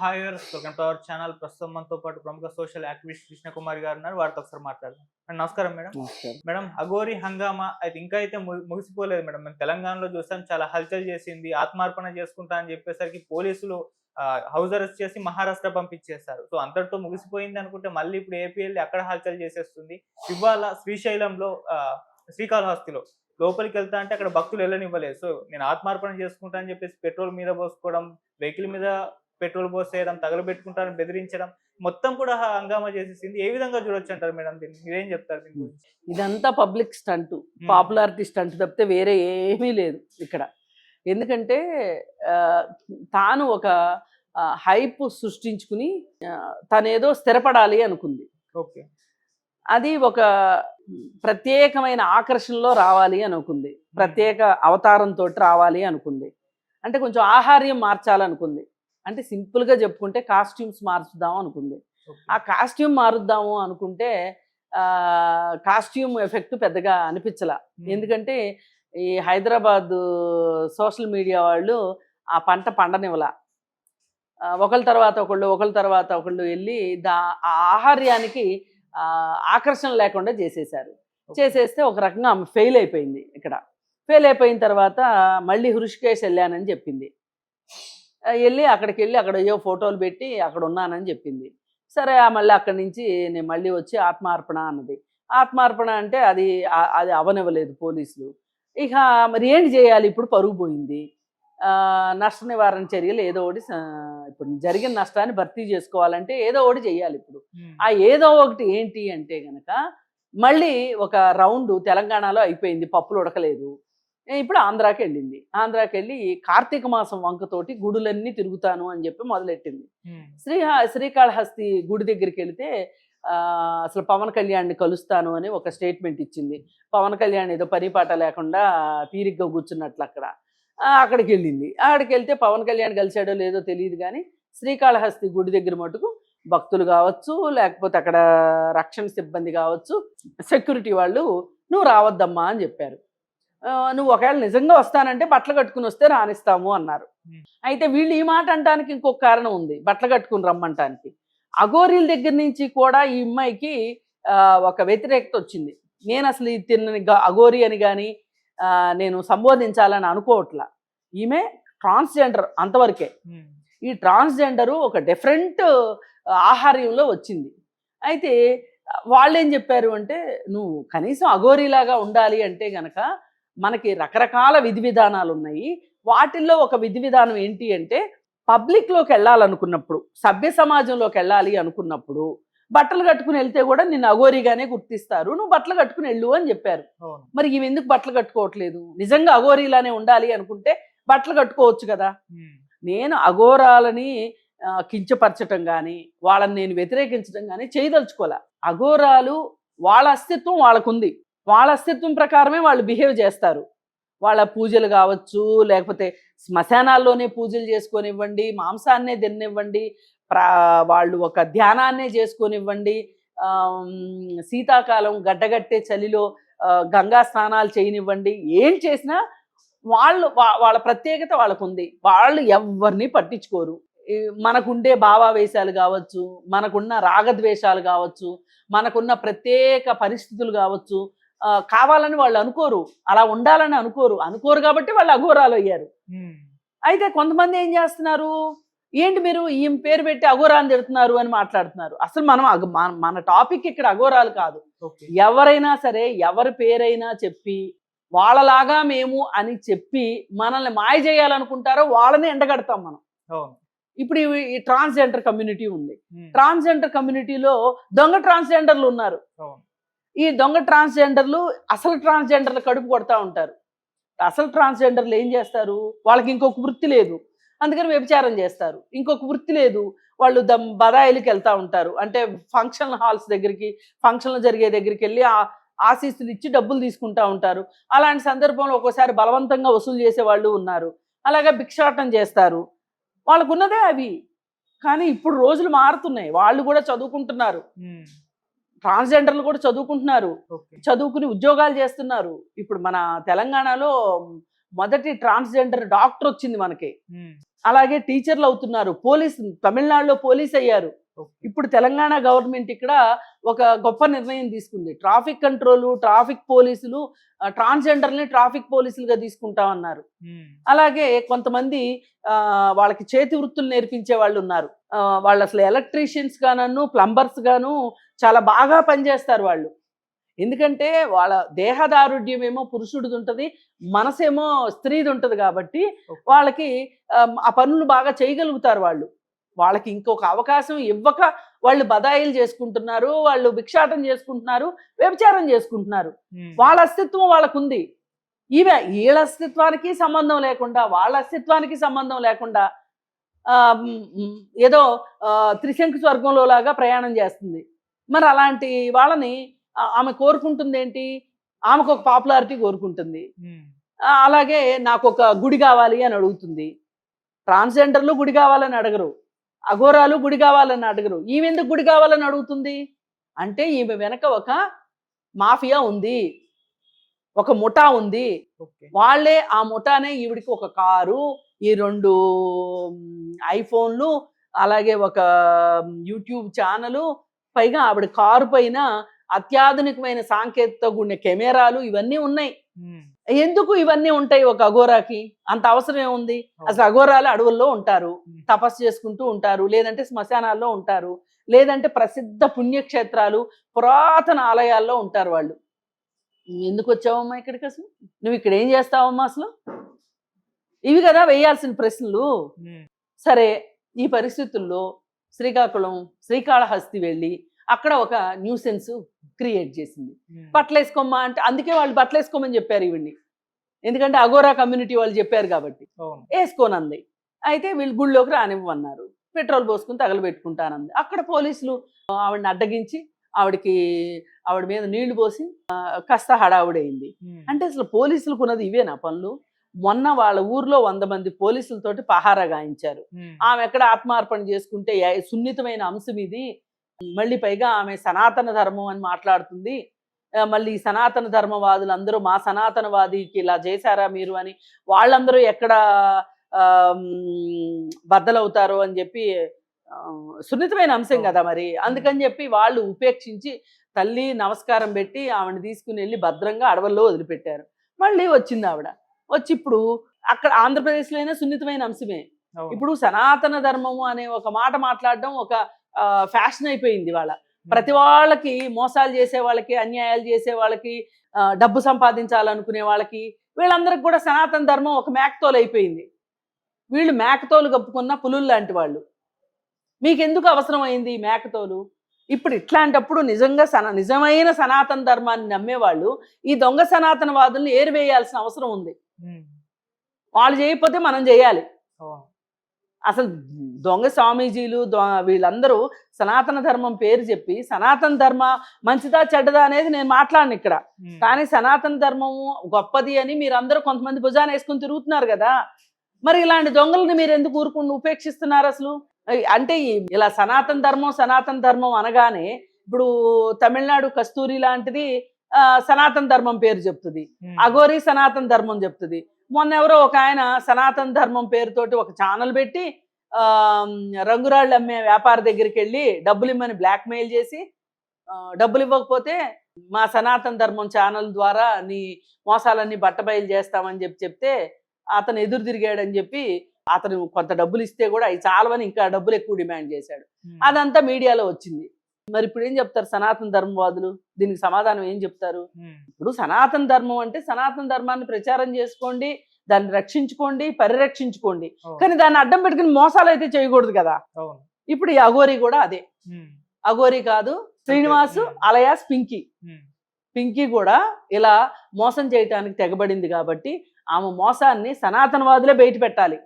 Hi viewers, welcome to our channel. ప్రస్తుతం మనతో పాటు ప్రముఖ సోషల్ యాక్టివిస్ట్ కృష్ణ కుమార్ గారు ఉన్నారు. వారితో ఒకసారి మాట్లాడదాం. మేడం నమస్కారం. మేడం నమస్కారం. మేడం అఘోరి హంగామా అయితే ఇంకా అయితే ముగిసిపోలేదు మేడం. మేము తెలంగాణలో చూసాం, చాలా హల్చల్ చేసింది. ఆత్మార్పణ చేసుకుంటా అని చెప్పేసరికి పోలీసులు హౌస్ అరెస్ట్ చేసి మహారాష్ట్ర పంపించేస్తారు. సో అంతటితో ముగిసిపోయింది అనుకుంటే మళ్ళీ ఇప్పుడు ఏపీ వెళ్ళి అక్కడ హల్చల్ చేసేస్తుంది. ఇవాళ శ్రీశైలంలో శ్రీకాళహస్తిలో లోపలికి వెళ్తా అంటే అక్కడ భక్తులు వెళ్ళనివ్వలేదు. సో నేను ఆత్మార్పణ చేసుకుంటా అని చెప్పేసి పెట్రోల్ మీద పోసుకోవడం, వెహికల్ మీద పెట్రోల్ పోసేయడం, తగలబెట్టుకుంటారని బెదిరించడం, మొత్తం కూడా హంగామా చేసేసింది. ఏ విధంగా చూడొచ్చు అంటారు మేడం దీన్ని? మీరేం చెప్తారు దీని గురించి? ఇదంతా పబ్లిక్ స్టంట్, పాపులారిటీ స్టంట్ తప్పితే వేరే ఏమీ లేదు ఇక్కడ. ఎందుకంటే తాను ఒక హైప్ సృష్టించుకుని తనేదో స్థిరపడాలి అనుకుంది. ఓకే. అది ఒక ప్రత్యేకమైన ఆకర్షణలో రావాలి అనుకుంది, ప్రత్యేక అవతారంతో రావాలి అనుకుంది. అంటే కొంచెం ఆహార్యం మార్చాలనుకుంది. అంటే సింపుల్గా చెప్పుకుంటే కాస్ట్యూమ్స్ మార్చుదాం అనుకుంది. ఆ కాస్ట్యూమ్ మారుద్దాము అనుకుంటే కాస్ట్యూమ్ ఎఫెక్ట్ పెద్దగా అనిపించలా. ఎందుకంటే ఈ హైదరాబాద్ సోషల్ మీడియా వాళ్ళు ఆ పంట పండనివ్వలా. ఒకళ్ళ తర్వాత ఒకళ్ళు వెళ్ళి ఆ ఆహార్యానికి ఆకర్షణ లేకుండా చేసేసారు. చేసేస్తే ఒక రకంగా ఆమె ఫెయిల్ అయిపోయింది. ఇక్కడ ఫెయిల్ అయిపోయిన తర్వాత మళ్ళీ హృషికేశ్ వెళ్ళానని చెప్పింది. వెళ్ళి అక్కడ ఏవో ఫోటోలు పెట్టి అక్కడ ఉన్నానని చెప్పింది. సరే మళ్ళీ అక్కడి నుంచి నేను మళ్ళీ వచ్చి ఆత్మార్పణ అన్నది. ఆత్మార్పణ అంటే అది అవనివ్వలేదు పోలీసులు. ఇక మరి ఏంటి చేయాలి? ఇప్పుడు పరుగు పోయింది. నష్ట నివారణ చర్యలు ఏదో ఒకటి, ఇప్పుడు జరిగిన నష్టాన్ని భర్తీ చేసుకోవాలంటే ఏదో ఒకటి చెయ్యాలి. ఇప్పుడు ఆ ఏదో ఒకటి ఏంటి అంటే గనక మళ్ళీ ఒక రౌండ్ తెలంగాణలో అయిపోయింది, పప్పులు ఉడకలేదు. ఇప్పుడు ఆంధ్రాకి వెళ్ళింది. ఆంధ్రాకి వెళ్ళి కార్తీక మాసం వంకతోటి గుడులన్నీ తిరుగుతాను అని చెప్పి మొదలెట్టింది. శ్రీకాళహస్తి గుడి దగ్గరికి వెళితే అసలు పవన్ కళ్యాణ్ని కలుస్తాను అని ఒక స్టేట్మెంట్ ఇచ్చింది. పవన్ కళ్యాణ్ ఏదో పనిపాట లేకుండా తీరిగ్గా కూర్చున్నట్లు అక్కడికి వెళ్ళింది. అక్కడికి వెళ్తే పవన్ కళ్యాణ్ కలిశాడో లేదో తెలియదు, కానీ శ్రీకాళహస్తి గుడి దగ్గర మటుకు భక్తులు కావచ్చు, లేకపోతే అక్కడ రక్షణ సిబ్బంది కావచ్చు, సెక్యూరిటీ వాళ్ళు నువ్వు రావద్దమ్మా అని చెప్పారు. నువ్వు ఒకవేళ నిజంగా వస్తానంటే బట్టలు కట్టుకుని వస్తే రానిస్తాము అన్నారు. అయితే వీళ్ళు ఈ మాట అంటానికి ఇంకొక కారణం ఉంది, బట్టలు కట్టుకుని రమ్మంటానికి. అఘోరీల దగ్గర నుంచి కూడా ఈ అమ్మాయికి ఒక వ్యతిరేకత వచ్చింది. నేను అసలు ఈ తిన్నని అఘోరి అని కానీ నేను సంబోధించాలని అనుకోవట్లా. ఈమె ట్రాన్స్జెండర్ అంతవరకే. ఈ ట్రాన్స్జెండరు ఒక డిఫరెంట్ ఆహార్యంలో వచ్చింది. అయితే వాళ్ళు ఏం చెప్పారు అంటే, నువ్వు కనీసం అఘోరీలాగా ఉండాలి అంటే గనక మనకి రకరకాల విధి విధానాలు ఉన్నాయి. వాటిల్లో ఒక విధి విధానం ఏంటి అంటే, పబ్లిక్లోకి వెళ్ళాలనుకున్నప్పుడు, సభ్య సమాజంలోకి వెళ్ళాలి అనుకున్నప్పుడు బట్టలు కట్టుకుని వెళ్తే కూడా నిన్ను అఘోరీగానే గుర్తిస్తారు, నువ్వు బట్టలు కట్టుకుని వెళ్ళు అని చెప్పారు. మరి ఇవి ఎందుకు బట్టలు కట్టుకోవట్లేదు? నిజంగా అఘోరీలానే ఉండాలి అనుకుంటే బట్టలు కట్టుకోవచ్చు కదా. నేను అఘోరాలని కించపరచటం కానీ వాళ్ళని నేను వ్యతిరేకించడం కానీ చేయదలుచుకోలే. అఘోరాలు వాళ్ళ అస్తిత్వం వాళ్ళకుంది, వాళ్ళ అస్తిత్వం ప్రకారమే వాళ్ళు బిహేవ్ చేస్తారు. వాళ్ళ పూజలు కావచ్చు, లేకపోతే శ్మశానాల్లోనే పూజలు చేసుకొనివ్వండి, మాంసాన్నే తినివ్వండి, వాళ్ళు ఒక ధ్యానాన్నే చేసుకొనివ్వండి, శీతాకాలం గడ్డగట్టే చలిలో గంగా స్నానాలు చేయనివ్వండి, ఏం చేసినా వాళ్ళ ప్రత్యేకత వాళ్ళకు ఉంది. వాళ్ళు ఎవరిని పట్టించుకోరు. మనకుండే భావావేశాలు కావచ్చు, మనకున్న రాగద్వేషాలు కావచ్చు, మనకున్న ప్రత్యేక పరిస్థితులు కావచ్చు, కావాలని వాళ్ళు అనుకోరు, అలా ఉండాలని అనుకోరు కాబట్టి వాళ్ళు అఘోరాలు అయ్యారు. అయితే కొంతమంది ఏం చేస్తున్నారు, ఏంటి మీరు ఈ పేరు పెట్టి అఘోరాన్ని తిడుతున్నారు అని మాట్లాడుతున్నారు. అసలు మన టాపిక్ ఇక్కడ అఘోరాలు కాదు. ఎవరైనా సరే ఎవరి పేరైనా చెప్పి వాళ్ళలాగా మేము అని చెప్పి మనల్ని మాయ చేయాలనుకుంటారో వాళ్ళని ఎండగడతాం మనం. ఇప్పుడు ఈ ట్రాన్స్జెండర్ కమ్యూనిటీ ఉంది. ట్రాన్స్జెండర్ కమ్యూనిటీలో దొంగ ట్రాన్స్జెండర్లు ఉన్నారు. ఈ దొంగ ట్రాన్స్జెండర్లు అసలు ట్రాన్స్జెండర్లు కడుపు కొడతా ఉంటారు. అసలు ట్రాన్స్జెండర్లు ఏం చేస్తారు, వాళ్ళకి ఇంకొక వృత్తి లేదు, అందుకని వ్యభిచారం చేస్తారు. ఇంకొక వృత్తి లేదు, వాళ్ళు బదాయిలకి వెళ్తూ ఉంటారు. అంటే ఫంక్షన్ హాల్స్ దగ్గరికి, ఫంక్షన్లు జరిగే దగ్గరికి వెళ్ళి ఆశీస్సులు ఇచ్చి డబ్బులు తీసుకుంటూ ఉంటారు. అలాంటి సందర్భంలో ఒక్కోసారి బలవంతంగా వసూలు చేసే వాళ్ళు ఉన్నారు. అలాగే భిక్షాటం చేస్తారు. వాళ్ళకున్నదే అవి. కానీ ఇప్పుడు రోజులు మారుతున్నాయి, వాళ్ళు కూడా చదువుకుంటున్నారు. ట్రాన్స్జెండర్లు కూడా చదువుకుంటున్నారు, చదువుకుని ఉద్యోగాలు చేస్తున్నారు. ఇప్పుడు మన తెలంగాణలో మొదటి ట్రాన్స్జెండర్ డాక్టర్ వచ్చింది మనకి. అలాగే టీచర్లు అవుతున్నారు, తమిళనాడులో పోలీస్ అయ్యారు. ఇప్పుడు తెలంగాణ గవర్నమెంట్ ఇక్కడ ఒక గొప్ప నిర్ణయం తీసుకుంది. ట్రాఫిక్ కంట్రోల్, ట్రాఫిక్ పోలీసులు, ట్రాన్స్జెండర్ని ట్రాఫిక్ పోలీసులుగా తీసుకుంటామన్నారు. అలాగే కొంతమంది వాళ్ళకి చేతి వృత్తులు నేర్పించే వాళ్ళు ఉన్నారు. వాళ్ళు అసలు ఎలక్ట్రీషియన్స్ గాను, ప్లంబర్స్ గాను చాలా బాగా పనిచేస్తారు వాళ్ళు. ఎందుకంటే వాళ్ళ దేహదారుఢ్యం ఏమో పురుషుడిది ఉంటుంది, మనసేమో స్త్రీది ఉంటుంది. కాబట్టి వాళ్ళకి ఆ పనులు బాగా చేయగలుగుతారు. వాళ్ళకి ఇంకొక అవకాశం ఇవ్వక వాళ్ళు బదాయిలు చేసుకుంటున్నారు, వాళ్ళు భిక్షాటం చేసుకుంటున్నారు, వ్యభిచారం చేసుకుంటున్నారు. వాళ్ళ అస్తిత్వం వాళ్ళకుంది. వీళ్ళ అస్తిత్వానికి సంబంధం లేకుండా, వాళ్ళ అస్తిత్వానికి సంబంధం లేకుండా ఏదో త్రిశంకు స్వర్గంలో లాగా ప్రయాణం చేస్తుంది. మరి అలాంటి వాళ్ళని ఆమె కోరుకుంటుంది ఏంటి? ఆమెకు ఒక పాపులారిటీ కోరుకుంటుంది. అలాగే నాకు ఒక గుడి కావాలి అని అడుగుతుంది. ట్రాన్స్జెండర్లు గుడి కావాలని అడగరు, అఘోరాలు గుడి కావాలని అడగరు. ఈమె ఎందుకు గుడి కావాలని అడుగుతుంది అంటే ఈమె వెనక ఒక మాఫియా ఉంది, ఒక ముఠా ఉంది. వాళ్ళే ఆ ముఠానే ఈవిడికి ఒక కారు, ఈ 2 ఐఫోన్లు, అలాగే ఒక యూట్యూబ్ ఛానలు, పైగా ఆవిడ కారు పైన అత్యాధునికమైన సాంకేతికతో కూడిన కెమెరాలు ఇవన్నీ ఉన్నాయి. ఎందుకు ఇవన్నీ ఉంటాయి ఒక అఘోరాకి? అంత అవసరం ఏముంది? అసలు అఘోరాలు అడవుల్లో ఉంటారు, తపస్సు చేసుకుంటూ ఉంటారు, లేదంటే శ్మశానాల్లో ఉంటారు, లేదంటే ప్రసిద్ధ పుణ్యక్షేత్రాలు, పురాతన ఆలయాల్లో ఉంటారు వాళ్ళు. నువ్వు ఎందుకు వచ్చావమ్మా ఇక్కడికి? అసలు నువ్వు ఇక్కడ ఏం చేస్తావమ్మా? అసలు ఇవి కదా వేయాల్సిన ప్రశ్నలు. సరే, ఈ పరిస్థితుల్లో శ్రీకాళహస్తి వెళ్ళి అక్కడ ఒక న్యూసెన్స్ క్రియేట్ చేసింది. బట్టలు వేసుకోమ్మా అంటే, అందుకే వాళ్ళు బట్టలు వేసుకోమని చెప్పారు ఈవిడ్ని. ఎందుకంటే అఘోరా కమ్యూనిటీ వాళ్ళు చెప్పారు కాబట్టి వేసుకోనంది. అయితే వీళ్ళు గుళ్ళోకి రానివ్వన్నారు. పెట్రోల్ పోసుకుని తగలబెట్టుకుంటానంది. అక్కడ పోలీసులు ఆవిడని అడ్డగించి ఆవిడ మీద నీళ్లు పోసి కాస్త హడావుడైంది. అంటే అసలు పోలీసులకు ఉన్నది ఇవేనా పనులు? మొన్న వాళ్ళ ఊర్లో 100 మంది పోలీసులతోటి పహారా గాయించారు. ఆమె ఎక్కడ ఆత్మార్పణ చేసుకుంటే సున్నితమైన అంశం ఇది. మళ్ళీ పైగా ఆమె సనాతన ధర్మం అని మాట్లాడుతుంది. మళ్ళీ సనాతన ధర్మవాదులు అందరూ మా సనాతనవాదికి ఇలా చేశారా మీరు అని వాళ్ళందరూ ఎక్కడ బద్దలవుతారో అని చెప్పి సున్నితమైన అంశం కదా మరి. అందుకని చెప్పి వాళ్ళు ఉపేక్షించి తల్లి నమస్కారం పెట్టి ఆవిడని తీసుకుని వెళ్ళి భద్రంగా అడవుల్లో వదిలిపెట్టారు. మళ్ళీ వచ్చింది ఆవిడ. వచ్చి ఇప్పుడు అక్కడ ఆంధ్రప్రదేశ్లో అయినా సున్నితమైన అంశమే. ఇప్పుడు సనాతన ధర్మము అనే ఒక మాట మాట్లాడడం ఒక ఫ్యాషన్ అయిపోయింది. ప్రతి వాళ్ళకి మోసాలు చేసే వాళ్ళకి, అన్యాయాలు చేసే వాళ్ళకి, డబ్బు సంపాదించాలనుకునే వాళ్ళకి, వీళ్ళందరికి కూడా సనాతన ధర్మం ఒక మేకతోలు అయిపోయింది. వీళ్ళు మేకతోలు కప్పుకున్న పులులు లాంటి వాళ్ళు. మీకెందుకు అవసరం అయింది ఈ మేకతోలు? ఇప్పుడు ఇట్లాంటప్పుడు నిజమైన సనాతన ధర్మాన్ని నమ్మేవాళ్ళు ఈ దొంగ సనాతనవాదుల్ని ఏరివేయాల్సిన అవసరం ఉంది. వాళ్ళు చేయకపోతే మనం చేయాలి. అసలు దొంగ స్వామీజీలు వీళ్ళందరూ సనాతన ధర్మం పేరు చెప్పి సనాతన ధర్మ మంచిదా చెడ్డదా అనేది నేను మాట్లాడను ఇక్కడ. కానీ సనాతన ధర్మము గొప్పది అని మీరందరూ కొంతమంది భుజాన వేసుకుని తిరుగుతున్నారు కదా. మరి ఇలాంటి దొంగలని మీరు ఎందుకు ఉపేక్షిస్తున్నారు అసలు? అంటే ఇలా సనాతన ధర్మం అనగానే ఇప్పుడు తమిళనాడు కస్తూరి లాంటిది సనాతన ధర్మం పేరు చెప్తుంది, అఘోరి సనాతన ధర్మం చెప్తుంది. మొన్న ఎవరో ఒక ఆయన సనాతన ధర్మం పేరుతోటి ఒక ఛానల్ పెట్టి రంగురాళ్ళు అమ్మే వ్యాపారి దగ్గరికి వెళ్ళి డబ్బులు ఇమ్మని బ్లాక్మెయిల్ చేసి, డబ్బులు ఇవ్వకపోతే మా సనాతన ధర్మం ఛానల్ ద్వారా నీ మోసాలన్నీ బట్టబయలు చేస్తామని చెప్తే అతను ఎదురు తిరిగాడని చెప్పి అతను కొంత డబ్బులు ఇస్తే కూడా అవి చాలవని ఇంకా డబ్బులు ఎక్కువ డిమాండ్ చేశాడు. అదంతా మీడియాలో వచ్చింది. మరి ఇప్పుడు ఏం చెప్తారు సనాతన ధర్మవాదులు? దీనికి సమాధానం ఏం చెప్తారు? ఇప్పుడు సనాతన ధర్మం అంటే సనాతన ధర్మాన్ని ప్రచారం చేసుకోండి, దాన్ని రక్షించుకోండి, పరిరక్షించుకోండి, కానీ దాన్ని అడ్డం పెట్టుకుని మోసాలు అయితే చేయకూడదు కదా. ఇప్పుడు ఈ అఘోరి కూడా అదే. అఘోరి కాదు, శ్రీనివాసు అలయాస్ పింకీ కూడా ఇలా మోసం చేయటానికి తెగబడింది. కాబట్టి ఆమె మోసాన్ని సనాతనవాదులే బయట పెట్టాలి.